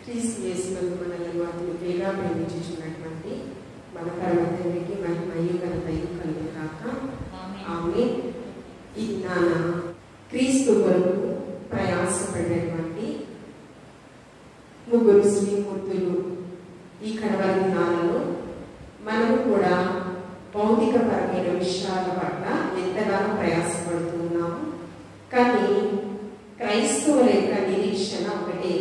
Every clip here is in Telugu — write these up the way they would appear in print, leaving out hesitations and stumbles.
క్రీస్తు యేసునందు మనల్ని అతిగా ప్రేమించుచున్నటువంటి మన పరమ తండ్రికి మహిమయు ఘనతయు కలుగును గాక. ఆమేన్. ఇన్నాన క్రీస్తు కొరకు ప్రయాసపడినటువంటి ముగ్గురు శ్రీమూర్తులు ఈ కడవరి దినాలలో మనము కూడా భౌతికపరమైన విషయాల పట్ల ఎంతగానో ప్రయాసపడుతూ ఉన్నాము. కానీ క్రైస్తవుల యొక్క నిరీక్షణ ఒకటే,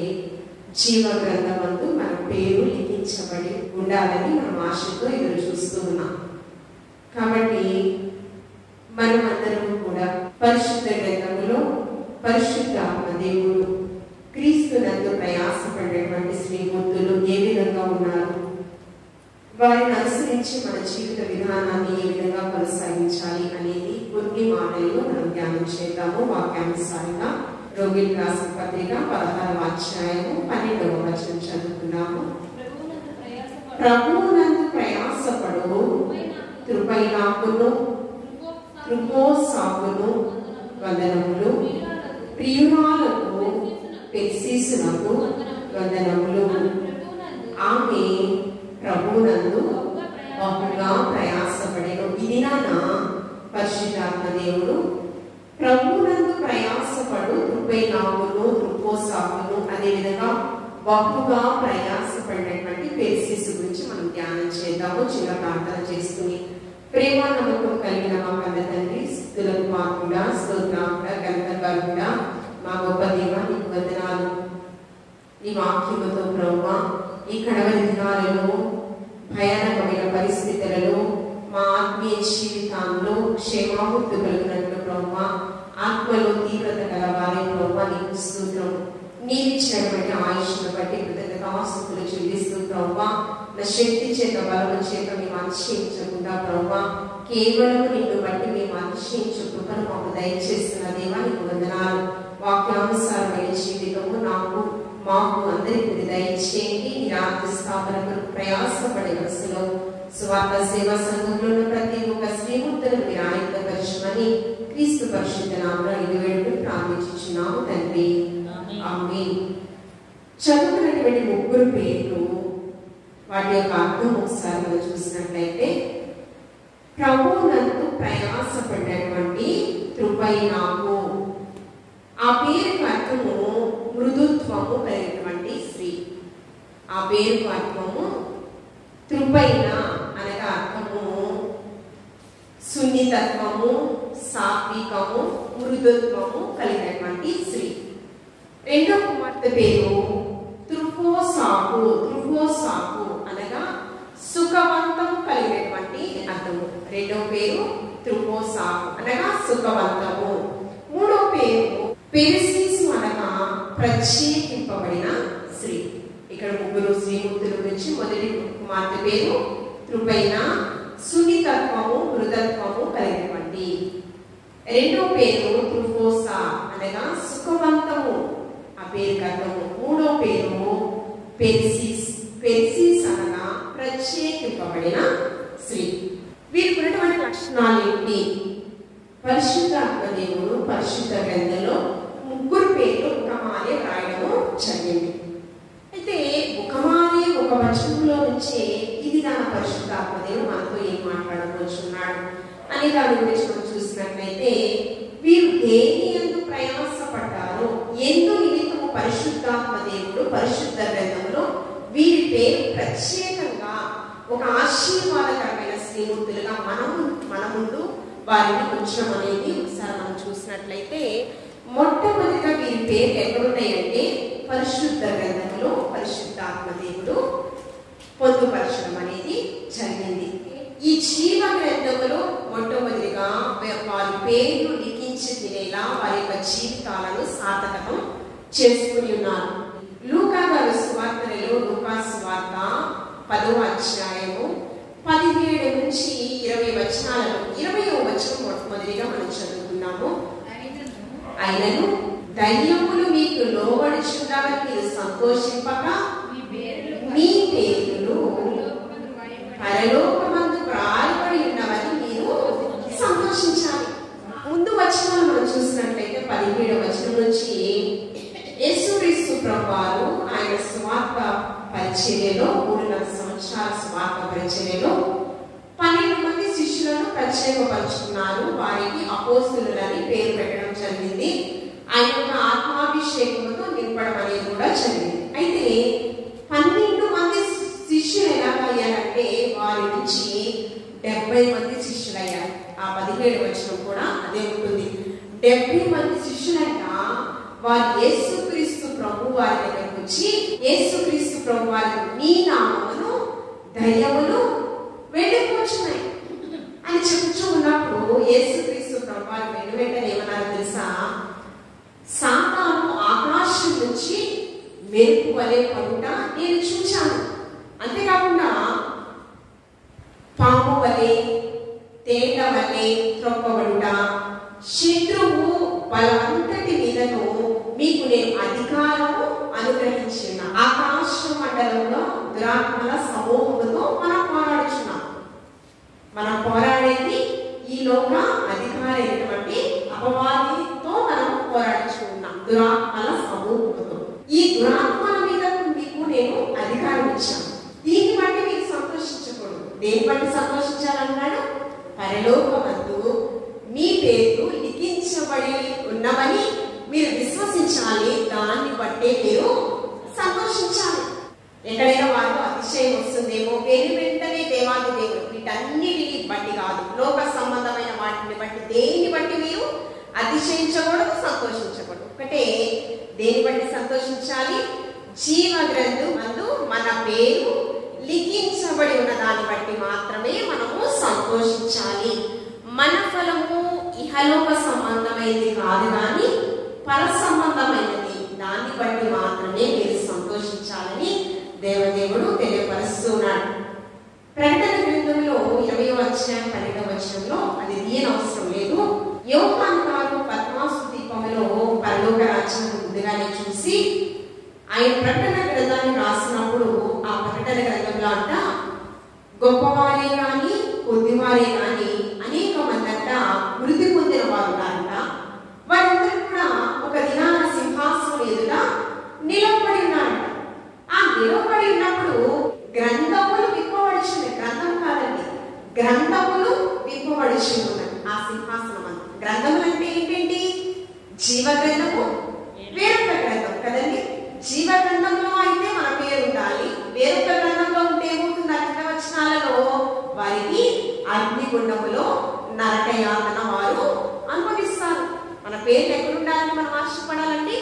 జీవ గ్రంథమందు మన పేరు లిఖించబడి ఉండాలని మనం ఆశతో ఎదురు చూస్తూ ఉన్నాం. కాబట్టి మనం అందరం కూడా పరిశుద్ధ గ్రంథములో పరిశుద్ధాత్మ దేవుడు క్రీస్తునందు ప్రయాసపడినటువంటి శ్రీమూర్తులు ఏ విధంగా ఉన్నారు, వారిని అనుసరించి మన జీవిత విధానాన్ని ఏ విధంగా కొనసాగించాలి అనేది కొన్ని మాటల్లో మనం ధ్యానం చేద్దాము. వాక్యానుసారంగా రోగిల్ రాసిన పత్రిక 16వ అధ్యాయము 12వ వచనం చదువుకున్నాము. ప్రభువునందు ప్రయాసపడు త్రుపైనాకును త్రుపోసాకును వందనములు, ప్రియురాలకు పెర్సీసునకు వందనములు. ఆమె ప్రభువునందు బహుగా ప్రయాసపడెను. ఇది నాన్న పరిశుద్ధాత్మ దేవుడు ప్రభువునందు ప్రయాసపడు త్రుపైనాకును త్రుపోసాకును అదేవిధంగా బహుగా ప్రయాసపడినటువంటి పెర్సీసు గురించి మనం ధ్యానం చేద్దాము. చిన్న ప్రార్థన చేసుకుని, ప్రేమ నమ్మకం కలిగిన మా కన్న తండ్రి, స్తుతులకు పాత్రుడా, స్తోత్రాముడా, ఘనతగారుడా, మా గొప్ప దేవ నీకు వందనాలు. ఈ వాక్యముతో ప్రభువా ఈ కడవరి దినాలలో భయానకమైన పరిస్థితులలో మా ఆత్మీయ జీవితంలో క్షేమాభివృద్ధి కలిగినట్లు ప్రభువా, ఆత్మలో తీవ్రత కలవారే ప్రభువా నీకు స్తోత్రం. నీవిచ్చినటువంటి ఆయుష్ను బట్టి కృతజ్ఞతాస్తుతులు చెల్లిస్తూ ప్రభువా, నా శక్తి చేత బలము చేత మేము అతిశయించకుండా ప్రభువా, కేవలం నిన్ను బట్టి మేము అతిశయించు కృపను మాకు దయచేస్తున్న దేవా నీకు వందనాలు. వాక్యానుసారమైన జీవితము మాకు అందరికీ దయచేయండి. ఈ రాత్రి స్థాపనకు ప్రయాసపడే వరుసలో స్వార్థ సేవా సంఘంలో ఉన్న ప్రతి ఒక్క శ్రీమూర్తులను మీరు ఆయుధపరచమని క్రీస్తు పరిశుద్ధ నామములో ఇది వేడుకుని ప్రార్థించుచున్నాము తండ్రి. ఆమేన్. చదువుకున్నటువంటి ముగ్గురు పేర్లు, వాటి యొక్క అర్థం ఒకసారి మనం చూసినట్లయితే, ప్రభువునందు ప్రయాసపడినటువంటి త్రుపైనాకు, ఆ పేరుకు అర్థము మృదుత్వము కలిగినటువంటి స్త్రీ. ఆ పేరుకు అర్థము త్రుపైన అనగా అర్థము సున్నితత్వము, సాత్వికము, మృదుత్వము కలిగినటువంటి స్త్రీ. రెండో కుమార్తె పేరు త్రుపోసాకు. త్రుపోసాకు అనగా సుఖవంతము కలిగినటువంటి అర్థము. రెండో పేరు త్రుపోసాకు అనగా సుఖవంతము. మూడో పేరు పెర్సీసు అనగా ప్రత్యేకింపబడిన స్త్రీ. ఇక్కడ ముగ్గురు శ్రీమూర్తుల గురించి మొదటి కుమార్తె పేరు త్రుపైన, సున్నితత్వము, మృదత్వము కలిగినటువంటి. రెండో పేరు త్రుపోసా అనగా సుఖవంతము, ఆ పేరు అర్థము. మూడో పేరు పెర్సీస్. పెర్సీస్ అనగా ప్రత్యేకింపబడిన స్త్రీ. వీరికి ఉన్నటువంటి లక్షణాలు ఏంటి? పరిశుద్ధాత్మ దేవుడు పరిశుద్ధ గ్రంథంలో ముగ్గురు పేర్లు ముఖమాలే రాయడము జరిగింది. అయితే ముఖమాలే ఒక వచనంలో నుంచే ఇది నా పరిశుద్ధాత్మ దేవుడు మనతో ఏం మాట్లాడబోచున్నాడు అనే దాని గురించి మనం చూసినట్లయితే, వీరు దేని యందు ప్రయాసపడ్డారో, ఎందు నిమిత్తము పరిశుద్ధాత్మ దేవుడు పరిశుద్ధ గ్రంథంలో వీరి పేరు ప్రత్యేకంగా ఒక ఆశీర్వాదకరమైన శ్రీమూర్తులుగా మన ముందు వారిని ఉంచడం అనేది ఒకసారి మనం చూసినట్లయితే, మొట్టమొదటిగా వీరి పేరు ఎక్కడున్నాయంటే పరిశుద్ధ గ్రంథంలో పరిశుద్ధాత్మ దేవుడు పొందుపరచడం అనేది జరిగింది. ఈ జీవ గ్రంథంలో మొట్టమొదటిగా వారి పేర్లు లిఖించి తినేలా వారి యొక్క జీవితాలను సార్థకం చేసుకుని ఉన్నారు. లూకా గారి సువార్తలలో లూకా సువార్త 10వ అధ్యాయము 17 నుంచి 20 వచనాలను 20వ వచనం మొట్టమొదటిగా మనం చదువుకున్నాము. అయినను దయ్యములు మీకు లోబడుచుండవని మీరు సంతోషింపక మీ పేర్లు పరలోకమందు వ్రాయబడి ఉన్నవని మీరు సంతోషించాలి. ముందు వచనాలు మనం చూసినట్లయితే 17వ వచనం నుంచి యేసుక్రీస్తు ప్రభువారు ఆయన ఆయన సువార్త పరిచర్యలో 3.5 సంవత్సరాల సువార్త పరిచర్యలో 12 మంది శిష్యులను ప్రత్యేకపరుచుకున్నారు. వారికి అపోస్తలులని పేరు పెట్టడం జరిగింది. ఆయన యొక్క ఆత్మాభిషేకంతో నింపడం అనేది కూడా జరిగింది. అయితే 12 మంది శిష్యులు ఎలాగయ్యారంటే వారి నుంచి 70 మంది శిష్యులు అయ్యారు. ఆ 17 వచనం కూడా అదే ఉంటుంది. 70 మంది శిష్యులైన వారు యేసుక్రీస్తు ప్రభు వారి దగ్గరకు వచ్చి, యేసుక్రీస్తు ప్రభు వారికి నీ నామమును ధైర్యమును వెళ్ళిపోతున్నాయి అని చెప్పుచూ ఉన్నప్పుడు యేసుక్రీస్తు ప్రభు వారు వెంటనే ఏమన్నారో తెలుసా? సాతాను ఆకాశం నుంచి మెరుపు వలె పడుట నేను చూశాను. అంతేకాకుండా పాము వలె తేట వలె త్రొక్కబడుట, శత్రువు బలంతటి మీదను మీకు నేను అధికారము అనుగ్రహించిన. ఆకాశ మండలంలో దురాత్మల సమూహముతో మనం పోరాడుచున్నాం. మనం పోరాడేది ఈ లోక అధికారైనటువంటి అపవాదితో మనం పోరాడుచున్నాం, దురాత్మల సమూహముతో. ఈ దురాత్మల మీద మీకు నేను అధికారం ఇచ్చాను. దీన్ని బట్టి మీకు సంతోషించకూడదు. దేని బట్టి సంతోషించాలన్నాడు? పరలోకమందు మీ పేరు లిఖించబడి ఉన్నవని మీరు విశ్వసించాలి. దాన్ని బట్టే మీరు సంతోషించాలి. ఎక్కడైనా వారితో అతిశయం వస్తుందేమో, పేరు వెంటనే దేవాది దేవుడు వీటన్నిటిని బట్టి కాదు, లోక సంబంధమైన వాటిని బట్టి, దేన్ని బట్టి మీరు అతిశయించకూడదు, సంతోషించకూడదు. ఒకటే, దేని బట్టి సంతోషించాలి? జీవ గ్రంథం అందు మన పేరు లిఖించబడి ఉన్న దాన్ని బట్టి మాత్రమే మనము సంతోషించాలి. మన ఫలము ఇహలోక సంబంధమైనది కాదు కానీ పర సంబంధమైనది. దాన్ని బట్టి మాత్రమే మీరు సంతోషించాలని దేవదేవుడు తెలియపరుస్తున్నాడు. ప్రకటన గ్రంథంలో 20వ అధ్యాయం 12వ వచనంలో అది తీయనవసరం లేదు. యోహాను గారు పద్మాసు దీపంలో పరలోక రాజ్యాన్ని ముందుగానే చూసి ఆయన ప్రకటన గ్రంథాన్ని రాసినప్పుడు ఆ ప్రకటన గ్రంథంలో అంట గొప్పవారే కానీ కొద్దివారే కానీ అనేక మంది అంట మృతి పొందిన వారు ఉన్నారంట. వారందరూ కూడా ఒక దినాన సింహాసనం ఎదుట నిలబడి ఉన్నారంట. ఆ నిలబడి ఉన్నప్పుడు గ్రంథములు విప్పబడుచున్నాయి. గ్రంథం కాదండి, గ్రంథములు విప్పబడుచున్నాయి ఆ సింహాసనం అంత. గ్రంథములు అంటే ఏంటండి? జీవ గ్రంథము, వేరొక గ్రంథం కదండి. జీవ గ్రంథంలో అయితే మన పేరు ఉండాలి. వేరొక గ్రంథంలో ఉంటే ఏమవుతుంది? అక్కడ వచనాలలో వారికి అగ్నిగుండములో నరకయాతన వారు అనుభవిస్తారు. మన పేరు ఎక్కడుండాలని మనం ఆశపడాలండి?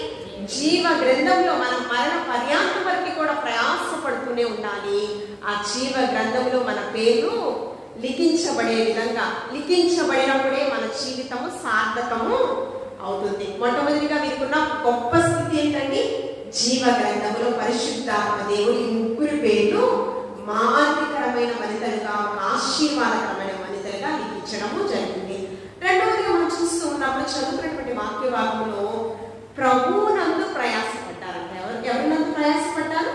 జీవ గ్రంథంలో మనం మరణ పర్యాంతం వరకు కూడా ప్రయాసపడుతూనే ఉండాలి. ఆ జీవ గ్రంథంలో మన పేరు లిఖించబడే విధంగా, లిఖించబడినప్పుడే మన జీవితము సార్థకము అవుతుంది. మొట్టమొదటిగా వీరికున్న గొప్ప స్థితి ఏంటండి? జీవ గ్రంథంలో పరిశుద్ధాత్మ దేవుడి 3 పేర్లు మాదిరికరమైన వనితలుగా, ఆశీర్వాదకరమైన వనితలుగా లిఖించడము జరిగింది. రెండవదిగా మనం చూస్తూ ఉన్నప్పుడు చదువుకున్నటువంటి వాక్య భాగంలో ప్రభువునందు ప్రయాసపడ్డారంట. ఎవరినందు ప్రయాసపడ్డారు?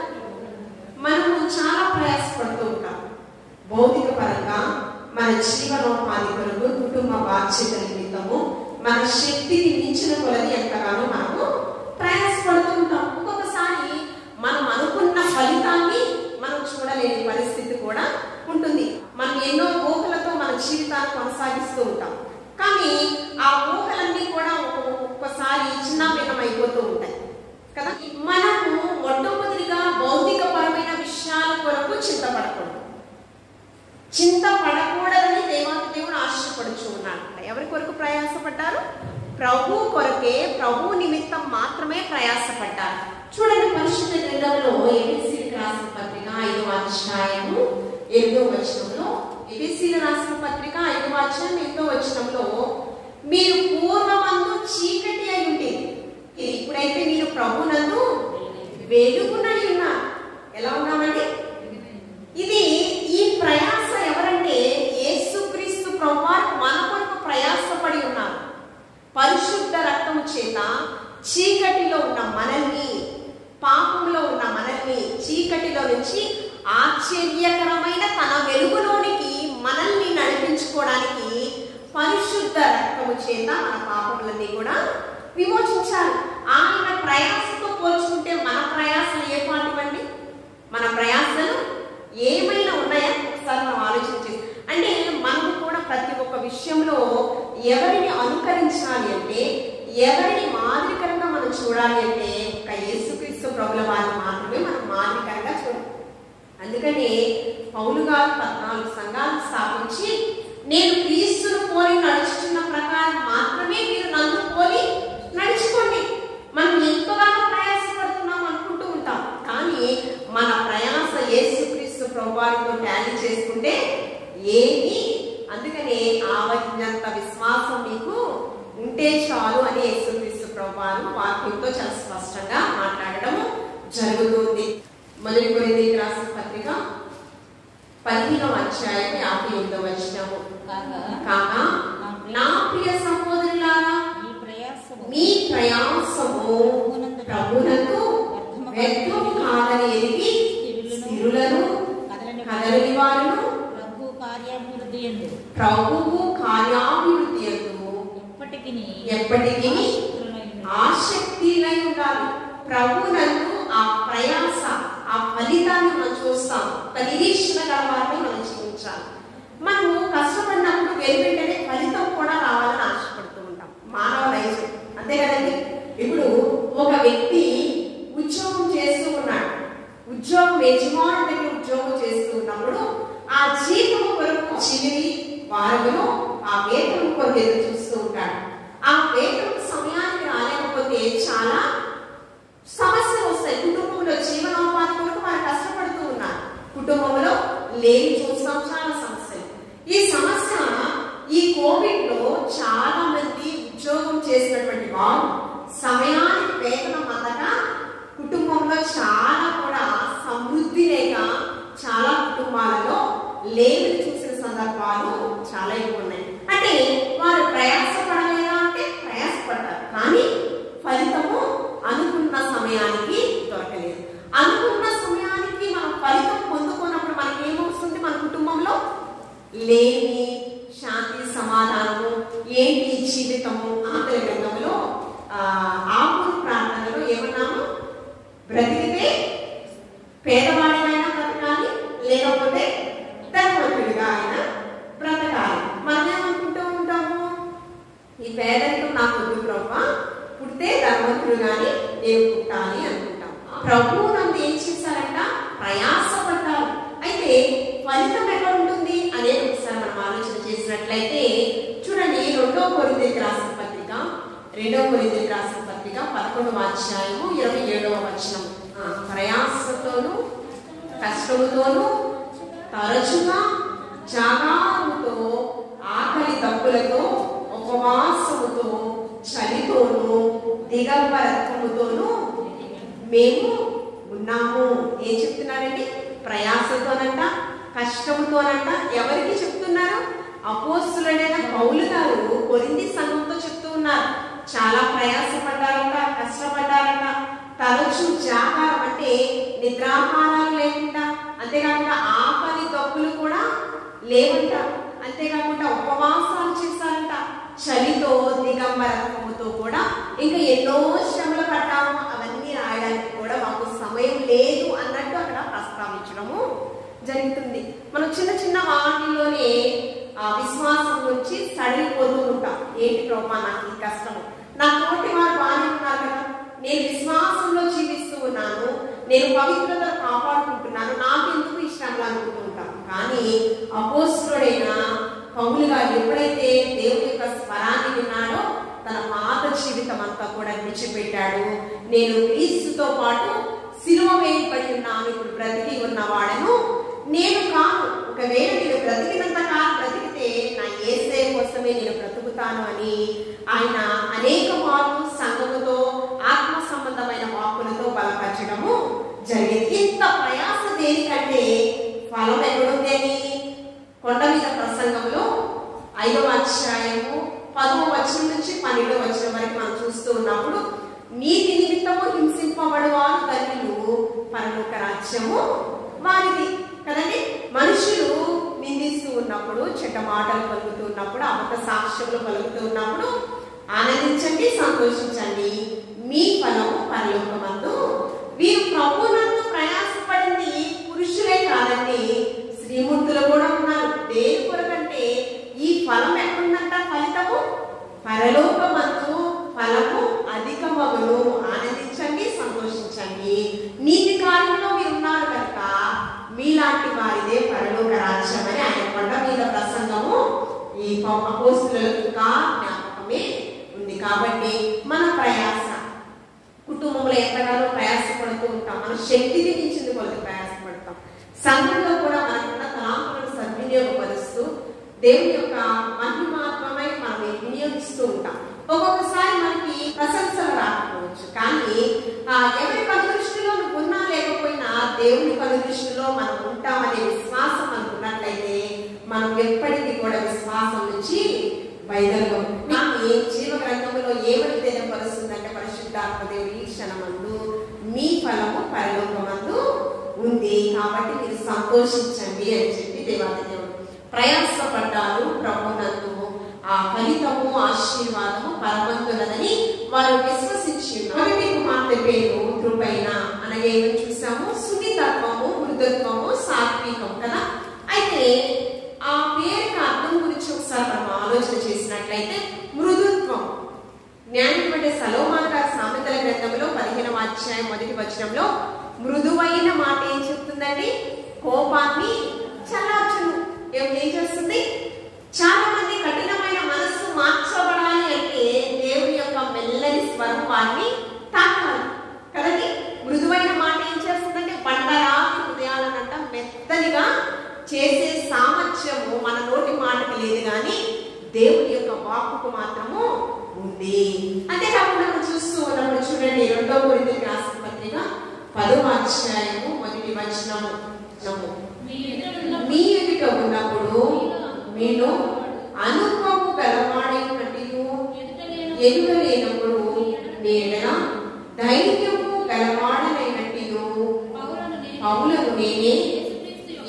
మనము చాలా ప్రయాసపడుతూ ఉంటాం. భౌతిక పరంగా మన జీవనోపాధి కొరకు, కుటుంబ బాధ్యత నిమిత్తము మన శక్తిని మించిన కొలది ఎంతగానో మనము ప్రయాసపడుతూ ఉంటాం. ఒక్కొక్కసారి మనం అనుకున్న ఫలితాన్ని మనం చూడలేని పరిస్థితి కూడా ఉంటుంది. మనం ఎన్నో ఊహలతో మన జీవితాన్ని కొనసాగిస్తూ ఉంటాం. కానీ ఆ ఊహలన్నీ కూడా ఒక్కొక్కసారి చిన్నభిన్నమైపోతూ ఉంటాయి కదా. మనము మొట్టమొదటిగా భౌతిక పరమైన విషయాల కొరకు చింతపడకూడదు. చింతపడకూడదని దేవుడు ఆశపడుచు ఉన్నాడు. ఎవరి కొరకు ప్రయాసపడ్డారు? ప్రభు కొరకే, ప్రభు నిమిత్తం మాత్రమే ప్రయాసపడ్డారు. చూడండి, పరిశుద్ధ గ్రంథంలో ఎఫెసీయులకు రాసిన పత్రిక 5వ అధ్యాయము 8వ వచనంలో, ఎఫెసీయులకు రాసిన పత్రిక 5వ అధ్యాయం 8వ వచనంలో, మీరు పూర్వమందు చీకటి అయి ఉండేది, ఇప్పుడైతే మీరు ప్రభునందు వెలుగునై ఉన్నారు. ఎలా ఉన్నామండి? ఇది ఈ ప్రయాస ఎవరంటే యేసుక్రీస్తు ప్రభువారు మన కొరకు ప్రయాసపడి ఉన్నారు. పరిశుద్ధ రక్తము చేత చీకటిలో ఉన్న మనల్ని, పాపంలో ఉన్న మనల్ని చీకటిలో నుంచి ఆశ్చర్యకరమైన తన వెలుగులోనికి మనల్ని నడిపించుకోవడానికి పరిశుద్ధ రక్తము చేత మన పాపములన్నీ కూడా విమోచించారు. ఆయన ప్రయాసతో పోల్చుకుంటే మన ప్రయాసం ఏ పాటి అనుకరించాలి అంటే, ఎవరిని మాదిరికరంగా మనం చూడాలి అంటే ఒక యేసుక్రీస్తు ప్రభుల వారిని మాత్రమే మనం మాదిరికరంగా చూడాలి. అందుకని పౌలు గారు 14 సంఘాలు స్థాపించి, నేను క్రీస్తును పోలి నడుచుకున్న ప్రకారం మాత్రమే మీరు నన్ను పోలి నడుచుకోండి. మనం ఎంతగానో ప్రయాసపడుతున్నాం అనుకుంటూ ఉంటాం, కానీ మన ప్రయాస యేసుక్రీస్తు ప్రభువారితో టాలీ చేసుకుంటే ఏమి. అందుకనే ఆవగినంత విశ్వాసం మీకు ఉంటే చాలు అని యేసుక్రీస్తు ప్రభువారు వాక్యంతో చాలా స్పష్టంగా మాట్లాడడం జరుగుతుంది. మొదటి కొరింథీయులకు రాసిన పత్రిక 15వ అధ్యాయం 58వ వచనము, కాగా నా ప్రియ సహోదరులారా, మీ ప్రయాసము ప్రభువునందు వ్యర్థము కాదని ఎరిగి స్థిరులను కదలని వారును ప్రభువు కార్యాభివృద్ధి యందు ఎప్పటికీ ఆసక్తిలై ఉండాలి. ప్రభువునందు ఆ ప్రయాస, ఆ ఫలితాన్ని మనం చూస్తాం. ఒక నిరీక్షణ గలవారిని మనం జీవించాలి. మనము కష్టపడినప్పుడు వెంటనే ఫలితం కూడా రావాలని ఆశపడుతూ ఉంటాం. మానవ నైజం అంతే కదండి. ఇప్పుడు ఒక వ్యక్తి ఉద్యోగం చేస్తూ ఉన్నాడు. యజమాని దగ్గర ఉద్యోగం చేస్తూ ఉన్నప్పుడు ఆ జీతం కొరకు చివరి వారంలో ఆ వేతనం కొరకు ఎదురు చూస్తూ ఉంటాడు. ఆ వేతనం సమయానికి రాలేకపోతే చాలా సమస్యలు వస్తాయి. కుటుంబంలో జీవనోపాధి కొరకు వారు కష్టపడుతూ ఉన్నారు. కుటుంబంలో లేని చూస్తాం చాలా సమస్యలు. ఈ సమస్య ఈ కోవిడ్ లో చాలా మంది ఉద్యోగం చేసినటువంటి వారు సమయానికి వేతనం అందక కుటుంబంలో చాలా కూడా సమృద్ధి లేక చాలా కుటుంబాలలో లేని చూసిన సందర్భాలు చాలా ఎక్కువ ఉన్నాయి. అంటే వారు ప్రయాసపడలేదా అంటే ప్రయాసపడ్డారు, కానీ ఫలితము అనుకున్న సమయానికి దొరకలేదు. అనుకున్న సమయానికి మనం ఫలితం పొందుకున్నప్పుడు మనకి ఏమొస్తుంది? మన కుటుంబంలో లేని శాంతి సమాధానము ఏంటి జీవితము. ఆఖరి గ్రంథంలో ఆకులు ప్రార్థనలో ఏమన్నాము? బ్రతికితే పేదవాడినైనా బ్రతకాలి, లేకపోతే ధనవంతుడిగా అయినా బ్రతకాలి. మనం ఏమనుకుంటూ ఉంటాము? ఈ పేదరికం నాకు వద్దు ప్రభా, పుడితే ధనవంతుడుగాని నేను పుట్టాలి అనుకుంటాం. ప్రభువు నన్ను ఏం చేశారంట? ప్రయాసపడ్డారు. అయితే ఫలితం ఎక్కడ ఉంటుంది అనేది ఒకసారి మనం ఆలోచన చేసినట్లయితే చూడండి, 2వ కొరింథీయులకు రాసిన పత్రిక 11వ అధ్యాయము 27వ వచనం. ప్రయాసతోను కష్టముతోను తరచుగా జాగారముతో ఆకలి దప్పులతో ఉపవాసముతో చలితోను దిగంబరత్వముతోను మేము ఉన్నాము. ఏం చెప్తున్నారండి? ప్రయాసతోనంట, కష్టముతోనంట. ఎవరికి చెప్తున్నారు? అపోస్తులుడైన పౌలు గారు కొరింథీ సంఘంతో చెప్తూ ఉన్నారు. చాలా ప్రయాసపడ్డారంట, కష్టపడ్డారంట. తరచు జాగారం అంటే నిద్రాహారాలు లేకుండా, అంతేకాకుండా ఆకలి దప్పులు కూడా లేవంట, అంతేకాకుండా ఉపవాసాలు చేశారంట, చలితో దిగంబరత్వముతో కూడా ఇంకా ఎన్నో శ్రమలు పడ్డాము. అవన్నీ రాయడానికి కూడా మాకు సమయం లేదు అన్నట్టు అక్కడ ప్రస్తావించడము జరుగుతుంది. మనం చిన్న చిన్న వాటిల్లోనే విశ్వాసం నుంచి సడిలిపోతూ ఉంటాం. ఏంటి ప్రభా నాకు ఈ కష్టము, నా తోటి వారు బాగానే ఉన్నారు కదా, నేను విశ్వాసంలో జీవిస్తూ ఉన్నాను, నేను పవిత్రతను కాపాడుకుంటున్నాను, నాకెందుకు ఈ శ్రమలు అనుకుంటూ ఉంటాం. కానీ అపోస్తులుడైన పౌలు గారు ఎప్పుడైతే దేవుని యొక్క స్వరాన్ని విన్నాడో తన పాత జీవితం అంతా కూడా విడిచిపెట్టాడు. నేను క్రీస్తుతో పాటు సిలువ వేయబడి ఉన్నాను, ఇప్పుడు బ్రతికి ఉన్నవాడను నేను కాను. ఒకవేళ నేను బ్రతికినంత కాలం బ్రతికితే నా యేసయ్య కోసమే నేను బ్రతుకుతాను అని ఆయన అనేక మార్లు సంఘముతో ఆత్మ సంబంధమైన వాక్కులతో బలపరచడము జరిగింది. ఇంత ప్రయాస దేనికంటే ఫలం ఎక్కడుంది అని కొండ మీద ప్రసంగంలో 5వ అధ్యాయము 10వ వచనం నుంచి 12వ వచనం వరకు మనం చూస్తూ ఉన్నప్పుడు, నీతి నిమిత్తము హింసింపబడు వారు ధన్యులు, పరలోక రాజ్యము వారిది కదండి. మనుషులు నిందిస్తూ ఉన్నప్పుడు, చెడ్డ మాటలు పలుకుతూ ఉన్నప్పుడు, అబద్ధ సాక్ష్యములు పలుకుతూ ఉన్నప్పుడు ఆనందించండి, సంతోషించండి, మీ ఫలము పరలోకమందు. వీరు ప్రభువునందు ప్రయాసపడింది పురుషులే కాదండి, స్త్రీమూర్తులు కూడా ఉన్నారు. దేని కొరకంటే ఈ ఫలం ఎక్కడుందంట? ఫలితము పరలోకమందు ఫలము అధికమగును, ఆనందించండి, సంతోషించండి. నీతి కార్యంలో మీరు ఉన్నారు కనుక మీలాంటి వారిదే పరలోక రాజ్యం అని ఆయన కొండ మీద ప్రసంగము ఈ అపోస్తులకు ఇంకా జ్ఞాపకమే ఉంది. కాబట్టి మన ప్రయాస, కుటుంబంలో ఎంతగానో ప్రయాసపడుతూ ఉంటాం, మన శక్తిని మించింది కొద్ది ప్రయాసపడతాం. సంఘంలో కూడా మనకున్న తలాంతులను సద్వినియోగపరుస్తూ దేవుని యొక్క మహిమాత్మమై మనం వినియోగిస్తూ ఉంటాం. ఒక్కొక్కసారి మనకి ప్రశంసలు రాకపోవచ్చు, కానీ ఎవరి కనుదృష్టిలో నువ్వు ఉన్నా లేకపోయినా దేవుని కనుదృష్టిలో మనం ఉంటామనే విశ్వాసం మనకు ఉన్నట్లయితే మనం ఎప్పటికీ కూడా విశ్వాసం నుంచి బయలుదేరగం. ఈ జీవ గ్రంథంలో ఏమని తెలియపరుస్తుందంటే పరిశుద్ధాత్మ దేవుడు ఈ క్షణమందు మీ ఫలము పరలోకమందు ఉంది, కాబట్టి మీరు సంతోషించండి అని చెప్పి దేవాది దేవుడు ప్రయాసపడ్డారు. ప్రభునందు ఆ ఫలితము ఆశీర్వాదము పరమంతులదని వారు విశ్వసించి మొదటి కుమార్తె పేరు కృపైన అనగా ఏమని చూసాము, సున్నితత్వము, మృదుత్వము, సాత్వికం కదా. అయితే ఆ పేరుకి అర్థం గురించి ఒకసారి మనం ఆలోచన చేసినట్లయితే మృదుత్వం, జ్ఞానిపడే సలోమాన్ గారి సామెతల గ్రంథంలో 15వ అధ్యాయం 1వ వచనంలో మృదువైన మాట ఏం చెప్తుందండి, కోపాన్ని చల్లార్చును. ఏం చేస్తుంది? చాలా మంది కఠినమైన మనస్సు మార్చబడాలి అంటే దేవుని యొక్క మెల్లని స్వరం వారిని తాకాలి కదండి. మృదువైన మాట ఏం చేస్తుందంటే బండరాతి హృదయాలనంట మెత్తనిగా చేసే సామర్థ్యము మన నోటి మాటకు లేదు, కానీ దేవుని యొక్క వాక్కుకు మాత్రము ఉంది. అంతేకాకుండా మనం చూస్తూ ఉన్నప్పుడు చూడండి, 2వ కొరింథీయులకు రాసిన పత్రిక 10వ అధ్యాయము 1వ వచనము, మీ ఎదుట ఉన్నప్పుడు మీలో అనుభవము గలవాడైనట్టు ఎదుట లేనప్పుడు నేను ధైర్యము గలవాడనైనట్టు పౌలను నేనే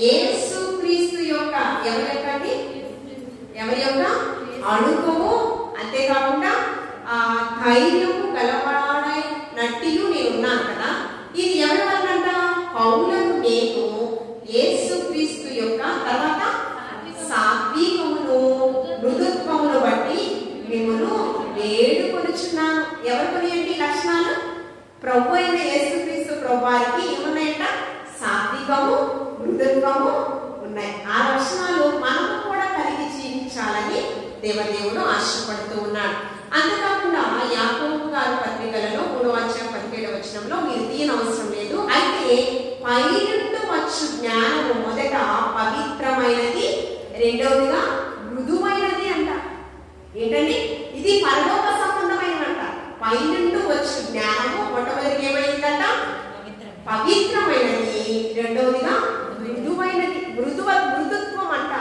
యేసు క్రీస్తు యొక్క ఎవరి యొక్క అనుభవము, అంతేకాకుండా ఆ ధైర్యము గలవాడైనట్టు నేను ఉన్నాను కదా. ఇది ఎవరి వల్లంట? పౌలను నేను యేసు క్రీస్తు యొక్క తర్వాత సాత్వికమును మృదుత్వమును బట్టి మిమ్మల్ని వేడుకొనుచున్నాను. ఎవరికి ఏంటి లక్షణాలు? ప్రభు అయిన యేసు క్రీస్తు ప్రభు వారికి ఏమున్నాయంట? సాత్వికము, మృదుత్వము ఉన్నాయి. ఆ లక్షణాలు మనము కూడా కలిగి జీవించాలని దేవదేవుడు ఆశపడుతూ ఉన్నాడు. అంతేకాకుండా యాకోబు గారి పత్రికలలో 3వ అధ్యాయం 17వ వచనంలో మీరు తీయనవసరం లేదు, అయితే పైనుండి వచ్చు జ్ఞానము మొదట పవిత్రమైనది, రెండవదిగా మృదువైనది అంట. ఏంటండి? ఇది పరలోక సంబంధమైనదంట. పైనుండి వచ్చు జ్ఞానము మొట్టమొదటి ఏమైందంట? పవిత్రమైనది, రెండవదిగా మృదువైనది. మృదుత్వం అంట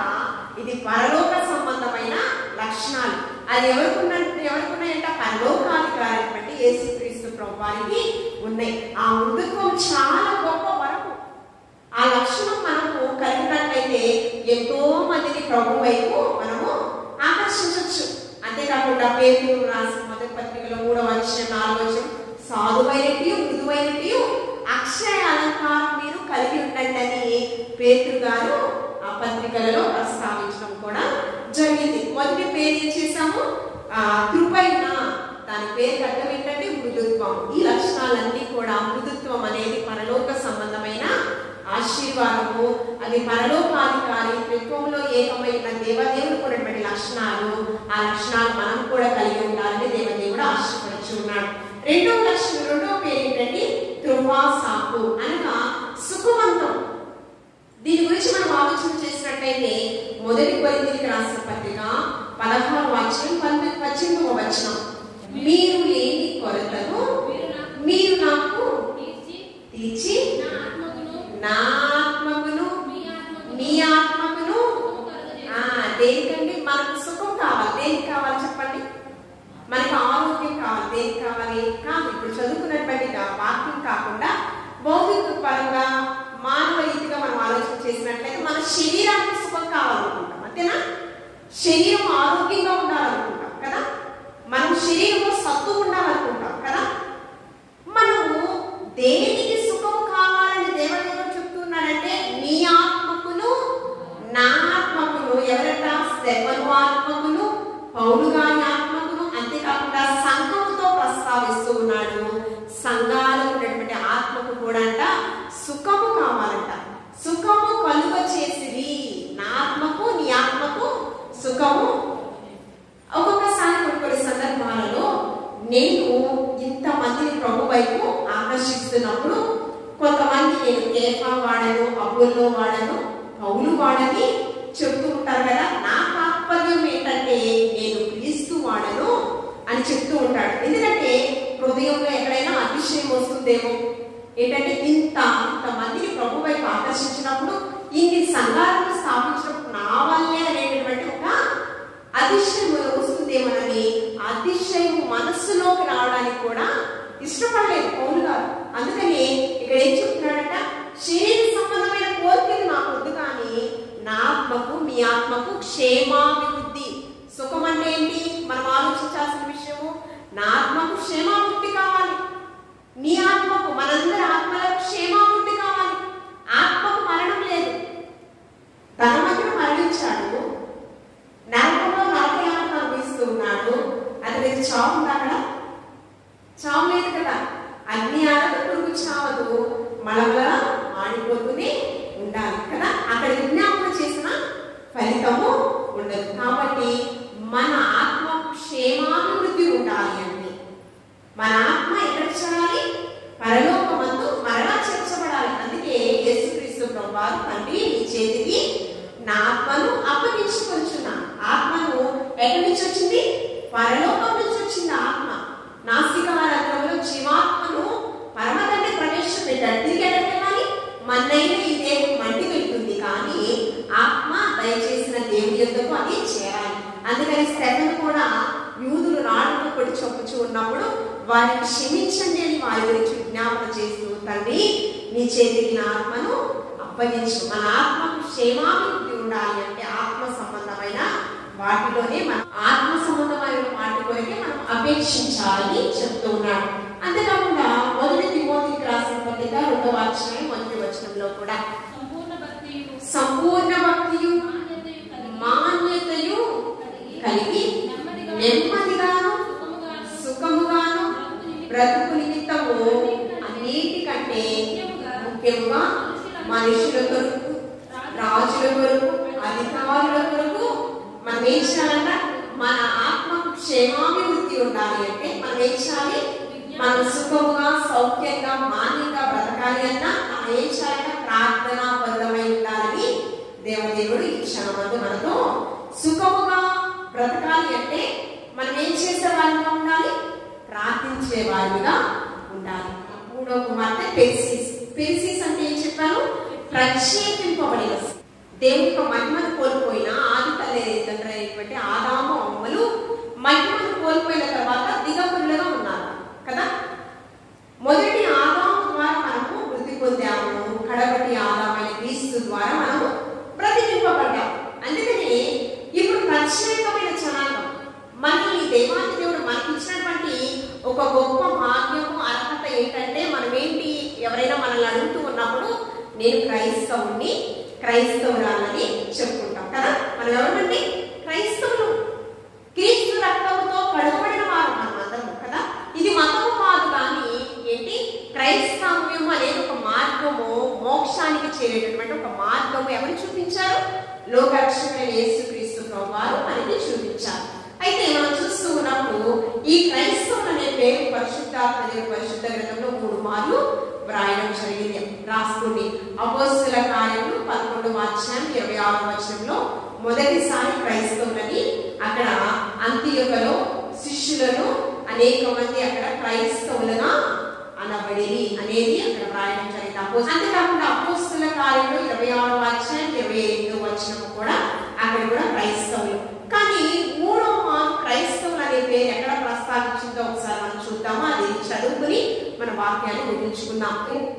ఇది పరలోక సంబంధమైన లక్షణాలు. అది ఎవరికున్నాయంట? పరలోకాధికారి యేసుక్రీస్తు ప్రభు వారికి ఉన్నాయి. ఆ మృదుత్వం చాలా గొప్ప వరము. ఆ లక్షణం మనము కలిగినట్లయితే ఎంతో మందిని ప్రభు వైపు మనము ఆకర్షించవచ్చు. అంతేకాకుండా పేతురు రాసిన మొదటి పత్రికలో 3వ అధ్యాయం 4వ వచనం సాధువైనట్టు మృదువైనట్టు అక్షయ అలంకారం మీరు కలిగి ఉండండి పేతురు గారు ఆ పత్రికలలో ప్రస్తావించడం కూడా జరిగింది. మొదటి పేరు ఏం చేశాము? కృపైన, దాని పేరు అర్థం ఏంటంటే మృదుత్వం. ఈ లక్షణాలన్నీ కూడా మృదుత్వం అనేది పరలోక సంబంధమైన ఆశీర్వాదము, అది పరలోకాధికారి త్రిత్వంలో ఏకమైన దేవదేవుడు ఉన్నటువంటి లక్షణాలు. ఆ లక్షణాలు మనం కూడా కలిగి ఉండాలని దేవదేవుడు ఆశపడుచు ఉన్నాడు. రెండవ పేరు ఏంటంటే త్రువాసాకు అనగా సుఖవంతం. దీని గురించి మనం ఆలోచన చేసినట్లయితే మొదటి కొరింథీయులకు రాసిన పత్రిక 16వ అధ్యాయం 18వ వచనం, మీరు లేని కొరతను మీరు నాకు తీర్చి నా ఆత్మకును మీ ఆత్మకును. దేనికండి? మనకు సుఖం కావాలి. దేనికి కావాలి చెప్పండి? మనకు ఆరోగ్యం కావాలి. దేనికి కావాలి? కాదు. ఇప్పుడు చదువుకున్నటువంటి వాక్యం కాకుండా భౌతిక పరంగా మానవ రీతిగా మనం ఆలోచన చేసినట్లయితే మన శరీరానికి సుఖం కావాలనుకుంటాం, అంతేనా? శరీరం ఆరోగ్యంగా ఉండాలనుకుంటాం కదా. మనం శరీరంలో సత్తు ఉండాలనుకుంటాం కదా. మనము దేనికి సుఖం కావాలని దేవదేవుడు చెప్తున్నాడంటే నీ ఆత్మకును నా ఆత్మకును. ఎవరంట? స్టెఫను ఆత్మకును, పౌలు గారి ఆత్మకును, సుఖము కావాలంట. సుఖము కలుగ చేసిరి, నా ఆత్మకు నీ ఆత్మకు సుఖము. ఒక్కొక్కసారి కొన్ని సందర్భాలలో నేను ఇంతమందిని ప్రభు వైపు ఆకర్షిస్తున్నప్పుడు కొంతమంది నేను కేఫా వాడను, అపోల్లో వాడను, పౌలు వాడని చెప్తూ ఉంటారు కదా. నా తాత్పర్యం ఏంటంటే నేను క్రీస్తు వాడను అని చెప్తూ ఉంటాడు. ఎందుకంటే హృదయంలో ఎక్కడైనా అతిశయం వస్తుందేమో, ఏంటంటే ఇంతమందిని ప్రభు వైపు ఆకర్షించినప్పుడు, ఇన్ని సంఘాలను స్థాపించినప్పుడు నా వల్లే అనేటటువంటి ఒక అతిశయం వస్తుందేమోనని, అతిశయం మనస్సులోకి రావడానికి కూడా ఇష్టపడలేదు పౌలు గారు. అందుకని ఇక్కడ ఏం చెప్తున్నాడంట, శరీర సంబంధమైన కోరికలు నాకు వద్దు, కానీ నా ఆత్మకు మీ ఆత్మకు క్షేమాభివృద్ధి. సుఖం అంటే ఏంటి మనం ఆలోచించాల్సిన విషయము, నా ఆత్మకు క్షేమాభివృద్ధి కావాలి, నీ ఆత్మకు, మనందరి ఆత్మలకు క్షేమాభివృద్ధి కావాలి. ఆత్మకు మరణం లేదు. ధనవంతుడు మరణించాడు, నరకంలో నరకయాతన అనుభవిస్తూ ఉన్నాడు. అతనికి చావు ఉందా? అక్కడ చావు లేదు కదా. అగ్ని ఆడదు, పురుగు చావదు, మళ్ళా ఆడిపోతూనే ఉండాలి కదా. అక్కడ విజ్ఞాపన చేసిన ఫలితము ఉండదు. కాబట్టి మన ఆత్మ క్షేమాభివృద్ధి ఉండాలి అంటే మన ఆత్మ ఎక్కడ చేరాలి? పరలోకమందు మరలా చేర్చబడాలి. అందుకే యేసుక్రీస్తు ప్రభువారు, తండ్రి నీ చేతికి నా ఆత్మను అప్పగించుకొంచున్నా. ఆత్మను ఎక్కడి నుంచి వచ్చింది? పరలోకం నుంచి వచ్చింది ఆత్మ. నాస్తికవారంలో జీవాత్మను పరమతండ్రి ప్రవేశపెట్టాడు. తిరిగి ఎక్కడికెళ్ళాలి? మన్నైనా ఈ దేహం మంటి వెళ్తుంది, కానీ ఆత్మ దయచేసిన దేవుని యొద్దకు అది చేరాలి. అందుకని స్టెఫెను కూడా యూదులు రాళ్ళను కొట్టి చొప్పుచూ ఉన్నప్పుడు వారిని క్షమించండి అని వారి గురించి విజ్ఞాపన చేస్తూ, తండ్రి నీ చేతికి నా ఆత్మను అప్పగించు. మన ఆత్మకు క్షేమాభివృద్ధి ఉండాలి అంటే ఆత్మ సంబంధమైన వాటిలోనే, మన ఆత్మ సంబంధమైన వాటి కొరకే మనం అపేక్షించాలని చెప్తూ ఉన్నాడు. అంతేకాకుండా మొదటి తిమోతికి రాసిన పత్రిక 2వ అధ్యాయం 1వ వచనంలో కూడా సంపూర్ణ భక్తియు మాన్యతయు కలిగి నెమ్మదిగాను సుఖముగాను బ్రతుకు నిమిత్తము అన్నిటికంటే ముఖ్యముగా మనుషుల కొరకు, రాజుల కొరకు, అధికారుల కొరకు మనం ఏం చేయాలంట? మన ఆత్మకు క్షేమాభివృద్ధి ఉండాలి అంటే మనం ఏం చేయాలి? మనం సుఖముగా, సౌఖ్యంగా, మాన్యంగా బ్రతకాలి అన్నా మనం ఏం చేయాలంటే ప్రార్థనా పరులమై ఉండాలని దేవదేవుడు ఈ క్షణమందు మనతో, సుఖముగా బ్రతకాలి అంటే మనం ఏం చేసే వారిగా ఉండాలి? ప్రార్థించే వారిగా ఉండాలి. 3వ కుమార్తె పెర్సిస్. పెర్సిస్ అంటే ఏం చెప్పాను? ప్రత్యేకింపబడిన, దేవుని యొక్క మహిమను కోల్పోయిన ఆది తల్లిదండ్రులు అయినటువంటి ఆదాము అవ్వలు మహిమను కోల్పోయిన తర్వాత దిగంబరులుగా ఉన్నారు కదా. మొదటి ఆదాము ద్వారా మనము వృద్ధి పొందాము, కడపటి ఆదామైన క్రీస్తు ద్వారా మనము ప్రతిబింబపడ్డాము. అందుకని ఇప్పుడు ప్రత్యేకమైన జనాంగం, మనకి దేవాది దేవుడు మనకి ఇచ్చినటువంటి ఒక గొప్ప భాగ్యము, అర్హత ఏంటంటే మనం ఏంటి, ఎవరైనా మనల్ని అడుగుతూ ఉన్నప్పుడు నేను క్రైస్తవుని, క్రైస్తవురాలని చెప్పుకుంటాం కదా. మనం ఎవరండి? క్రైస్తవులు. క్రీస్తు రక్తముతో కడుగబడిన వారు మనం అందరము కదా. ఇది మతము కాదు, కానీ ఏంటి, క్రైస్తవ్యం అనేది ఒక మార్గము, మోక్షానికి చేరేటటువంటి ఒక మార్గము. ఎవరు చూపించారు? లోకరక్షకుడైన యేసుక్రీస్తు ప్రభువారు మనకి చూపించారు. అయితే మనం చూస్తూ ఉన్నప్పుడు ఈ క్రైస్తవులు అనే పేరు పరిశుద్ధాత్మ దేవుని పరిశుద్ధ గ్రంథంలో 3 మార్లు వ్రాయడం జరిగింది. రాసుకోండి. అపోస్తల కార్యములు 11వ అధ్యాయం 26వ వచనంలో మొదటిసారి క్రైస్తవులని అక్కడ అంతియోకలో శిష్యులను అనేక మంది అక్కడ క్రైస్తవులుగా అనబడి అనేది అక్కడ వ్రాయడం జరిగింది. అంతేకాకుండా అపోస్తల కార్యములు 26వ అధ్యాయం 28వ వచనం కూడా అక్కడ కూడా క్రైస్తవులు. కానీ 3వ క్రైస్తవులు అనే పేరు ఎక్కడ ప్రస్తావించిందో ఒకసారి మనం చూద్దాము. అది చదువుకుని మన వాక్యాన్ని ముగించుకుందాం.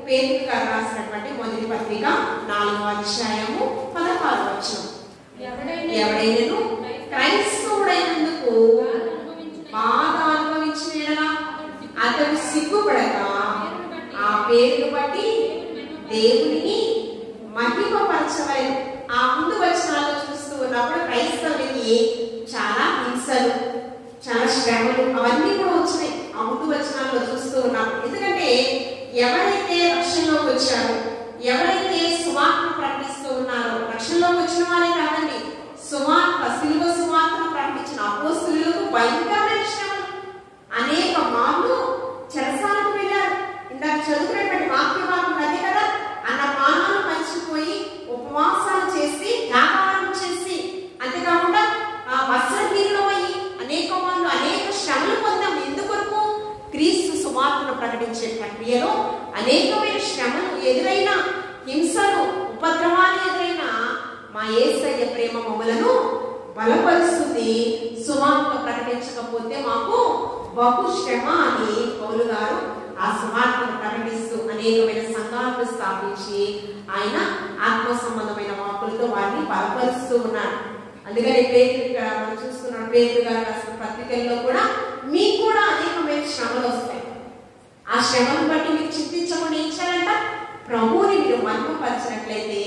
పేతురు గారు రాసినటువంటి మొదటి పత్రిక 4వ అధ్యాయము 16వ వచనం, ఎవడైనను క్రైస్తవుడైనందుకు బాధ అనుభవించిన అతడు సిగ్గుపడక ఆ పేరును బట్టి దేవుని మహిమపరచవలెను. ఆ ముందు వచనాల్లో చూస్తూ ఉన్నప్పుడు క్రైస్తవునికి చాలా హింసలు, చాలా శ్రమలు అవన్నీ కూడా వచ్చినాయి ఆ ముందు వచనాల్లో చూస్తూ ఉన్నాం. ఎందుకంటే ఎవరైతే రక్షణలోకి వచ్చారు. ఎవరైతే సువార్తను ప్రకటిస్తూ ఉన్నారో, రక్షణలోకి వచ్చిన వారే కాదండి, సువార్త సిలువ సువార్తను ప్రకటించిన అపోస్తలులకు భయంకరమైన శ్రమలు. అనేక మార్లు చెరసాలకు వెళ్ళారు. ఇందాక చదువుకున్నటువంటి వాక్యభాగం అదే కదా, అన్న పానాలు మర్చిపోయి ఉపవాసాలు చేసి త్యాగాలు చేసి, అంతేకాకుండా వస్త్రహీనులమయ్యి అనేక వాళ్ళు అనేక శ్రమలు పొందాం. ఎందుకొరకు? క్రీస్తు సువార్తను ప్రకటించే ప్రక్రియలో అనేకమైన శ్రమలు ఎదురైనా, హింసలు ఉపద్రవాలు ఎదురైనా మా యేసయ్య ప్రేమ మమ్మలను బలపరుస్తుంది. సువార్త ప్రకటించకపోతే మాకు బహు శ్రమ అని పౌలు గారు ఆ సువార్తను ప్రకటిస్తూ అనేకమైన సంఘాలను స్థాపించి ఆయన ఆత్మ సంబంధమైన వాక్కులతో వారిని బలపరుస్తూ ఉన్నారు. అందుకని పేతురు ఇక్కడ మనం చూస్తున్నాం, పేతురు గారు రాసిన పత్రికల్లో కూడా మీకు కూడా అనేకమైన శ్రమలు వస్తాయి. ఆ శ్రమను బట్టి మీరు చింతించకుండా ఇచ్చారంట, ప్రభువుని మీరు మహిమపరిచినట్లయితే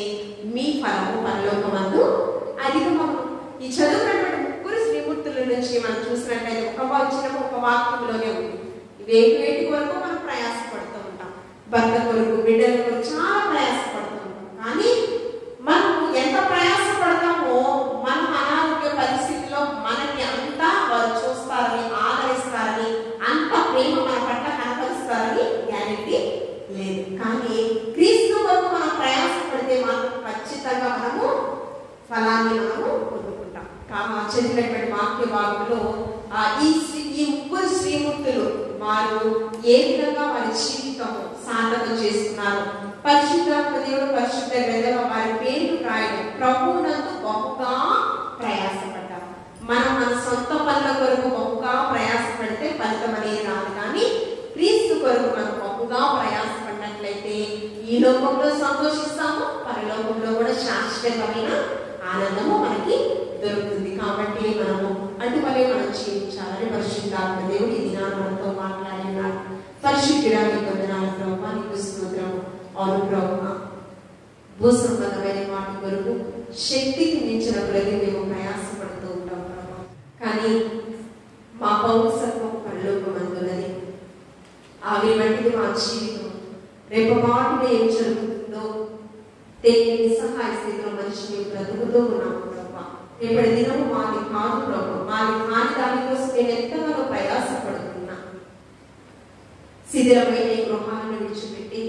మీ ఫలము పరలోకమందు అధికమగును. ఈ చదువుకున్నటువంటి ముగ్గురు శ్రీమూర్తుల నుంచి మనం చూసినట్లయితే ఒక వచనం ఒక వాక్యంలోనే ఉంది. వేటి కొరకు మనం ప్రయాసపడుతూ ఉంటాం, భర్త కొరకు, బిడ్డల కొరకు చాలా ప్రయాసపడుతూ ఉంటాం. కానీ మనం ఎంత ప్రయాసపడతామో మనం అనారోగ్య పరిస్థితిలో మనకి అంతా వారు చూస్తారని, ఆదరిస్తారని, అంత ప్రేమ మన పట్ల కనపరుస్తారని గ్యారెంటీ లేదు. కానీ క్రీస్తు కొరకు మనం ప్రయాసపడితే మాత్రం ఖచ్చితంగా మనము ఫలాన్ని మనము పొందుకుంటాం. చదివినటువంటి వాక్య భాగంలో ఈ ముగ్గురు శ్రీమూర్తులు వారు ఏ విధంగా వారి జీవితము సాధన చేస్తున్నారు, పరిశుద్ధాత్మ దేవుడు పరిశుద్ధ గ్రంథంలో వారి పేరు రాయడం, ప్రభువునందు బహుగా ప్రయాసపడ్డారు. మనం మన సొంత పనుల కొరకు బహుగా ప్రయాసపడితే ఫలితం అనేది రాదు. కానీ క్రీస్తు కొరకు మనం బహుగా ప్రయాసపడినట్లయితే ఈ లోకంలో సంతోషిస్తాము, పరలోకంలో కూడా శాశ్వతమైన ఆనందము మనకి దొరుకుతుంది. కాబట్టి మనము అటువలే మనం జీవించాలని పరిశుద్ధాత్మ దేవుడు ఈ దినాన్ని మనతో మాట్లాడినాడు. పరిశుద్ధుడానికి వందనాలు ప్రభువా, నీకు స్తోత్రము. అవును ప్రభువా, భూ సంబంధమైన వాటి కొరకు శక్తికి మించిన కొలది మేము ప్రయాసపడుతూ ఉంటాం ప్రభువా. కానీ మా పౌరసత్వం పరలోకమందున్నది. ఆవిరి వంటిది మా జీవితం. రేపు మాటలో ఏం జరుగుతుందో తెలియని నిస్సహాయ స్థితిలో మనిషి మేము బ్రతుకుతూ ఉన్నాము ప్రభా. రేపటి దినము మాది కాదు ప్రభు, మాది కాని దానికోసం నేను ఎంతగానో ప్రయాసపడుతున్నా. శిథిలమైన ఈ గృహాలను విడిచిపెట్టి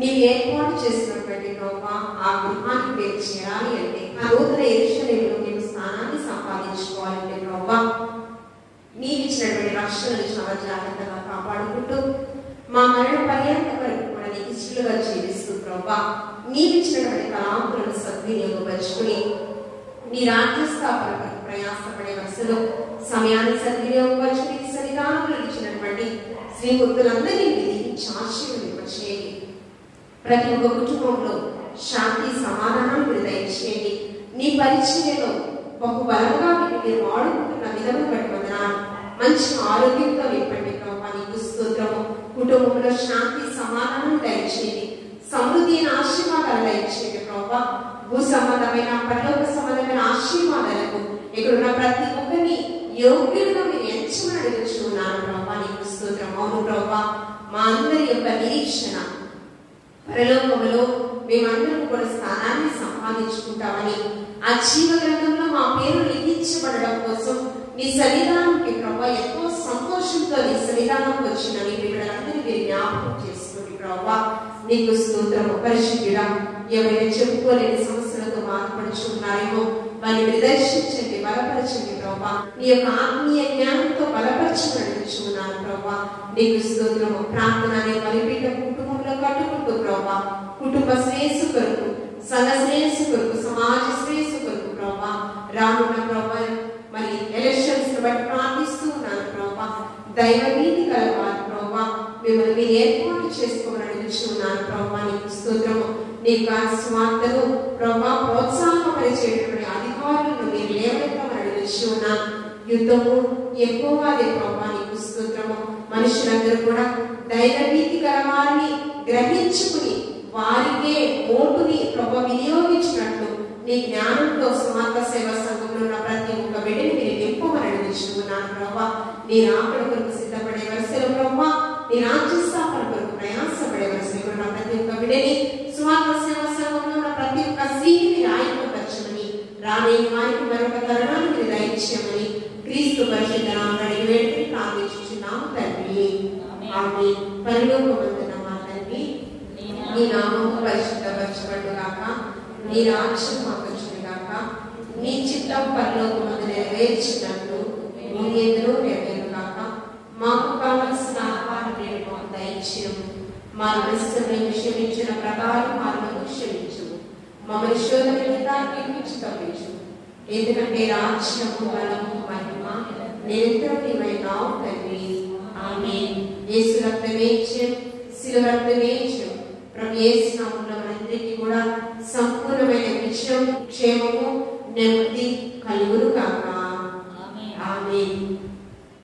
నీవు ఏర్పాటు చేసినటువంటి ప్రభా ఆ గృహానికి మేము చేరాలి అంటే, ఆ నూతన యెరూషలేములో మేము స్థానాన్ని సంపాదించుకోవాలంటే ప్రభా నీవు ఇచ్చినటువంటి రక్షణను చాలా జాగ్రత్తగా కాపాడుకుంటూ మా మరణ పర్యంత వరకు కూడా నీకు ఇష్టలుగా జీవిస్తూ ప్రభా నీవిచ్చినటువంటి తలాంతులను సద్వినియోగపరుచుకుని నీ రాజ్య స్థాపన కొరకు ప్రయాసపడే వరుసలో సమయాన్ని సద్వినియోగపరుచుకుని సన్నిధానంలో ఇచ్చినటువంటి శ్రీమూర్తులందరినీ దీవించి ఆశీర్వదింపచేయండి. ప్రతి ఒక్క కుటుంబంలో శాంతి సమాధానం మీరు దయచేయండి. నీ పరిచర్యలో బహు బలంగా మీరు వాడుకుంటున్న విధమును బట్టి వందనాలు. మంచి ఆరోగ్యంతో నింపండి ప్రభా, నీకు స్తోత్రము. కుటుంబంలో శాంతి సమాధానం దయచేయండి. సమృద్ధి ఆశీర్వాదాలు దయచేయండి ప్రభా. భూ సంబంధమైన పరలోక సంబంధమైన ఆశీర్వాదాలకు ఇక్కడున్న ప్రతి ఒక్కరిని యోగ్యులుగా మీరు ఎంచమని అడుగుచున్నాను ప్రభా, నీకు స్తోత్రం. అవును ప్రభా, మా అందరి యొక్క నిరీక్షణ పరలోకములో మేమందరం కూడా స్థానాన్ని సంపాదించుకుంటామని, ఆ జీవ గ్రంథంలో మా పేరు లిఖించబడడం కోసం నీ సన్నిధానానికి ప్రభా ఎంతో సంతోషంతో నీ సన్నిధానంకి వచ్చిన నీ బిడ్డలందరినీ మీరు జ్ఞాపకం చేసుకోండి ప్రభా, నీకు స్తోత్రము. పరిశుద్ధుడా, ఎవరైనా చెప్పుకోలేని సమస్యలతో బాధపడుచున్నారేమో వారిని దర్శించండి, బలపరచండి ప్రభా. నీ యొక్క ఆత్మీయ జ్ఞానంతో బలపరచబడుచున్నాను ప్రభా, నీకు స్తోత్రము. ప్రార్థన అనే బలిపీఠ కుటుంబంలో కట్టుకుంటూ ప్రభా కుటుంబ శ్రేయస్సు కొరకు, సంఘ శ్రేయస్సు కొరకు, సమాజ శ్రేయస్సు కొరకు ప్రభా రానున్న ప్రభా మరి ఎలక్షన్స్ బట్టి ప్రార్థిస్తూ ఉన్నాను ప్రభా. దైవ నీతి కలవారు ప్రభా మిమ్మల్ని మీరు ఏర్పాటు చేసుకోమని అడుగుచున్నాను ప్రభా, నీకు స్తోత్రము. నీ స్వార్థను ప్రభా ప్రోత్సాహపరిచేటువంటి అధికారులను మీరు లేవనెత్తమని అడుగుచున్నాను. యుద్ధము ఎక్కువగా అదే ప్రభా, నీకు స్తోత్రము. మనుషులందరూ కూడా దైవ నీతి కలవారిని గ్రహించుకుని వారికే ఓటుని ప్రభా వినియోగించినట్లు నీ జ్ఞానంతో స్వార్థ సేవా సంఘంలో ఉన్న ప్రతి ఒక్క బిడ్డని మీరు నింపమని అడుగుచున్నాను ప్రభా. నీ రాకడ కొరకు సిద్ధపడే వరుసలో ప్రభా నీ రాజ్య స్థాపన కొరకు ప్రయాసపడవలసిన ఉన్న ప్రతి ఒక్క బిడ్డని స్వార్థ సేవ సంఘంలో ఉన్న ప్రతి ఒక్క స్త్రీని మీరు ఆయుధపరచమని, రాలేని వారికి మరొక తరుణాన్ని మీరు దయచేయమని క్రీస్తు పరిశుద్ధ నామమున వేడుకొని ప్రార్థించుచున్నాము తండ్రి. ఆమేన్. పరలోకమందున్న మా తండ్రి, నీ నామము పరిశుద్ధపరచబడును గాక, నీ రాజ్యం మాకు వచ్చును గాక, నీ చిత్తం పరలోకమందు నెరవేర్చినట్లు భూమి యందును నెరవేరును గాక. మాకు కావలసిన ఆహారం నేడు మాకు దయచేయము, మా మనస్సులను క్షమించిన ప్రకారం మాకు క్షమించు, మమ్మల్ని శోధన నుంచి తప్పించు. ఎందుకంటే రాజ్యము బలము మహిమ నిరంతరం నీవైనావు తండ్రి. ఆమేన్. యేసు రక్తమే జయం, శిలువ రక్తమే జయం. ప్రభు యేసు నామములో మనందరికీ కూడా సంపూర్ణమైన విజయం, క్షేమము, నెమ్మది కలుగును గాక. ఆమేన్.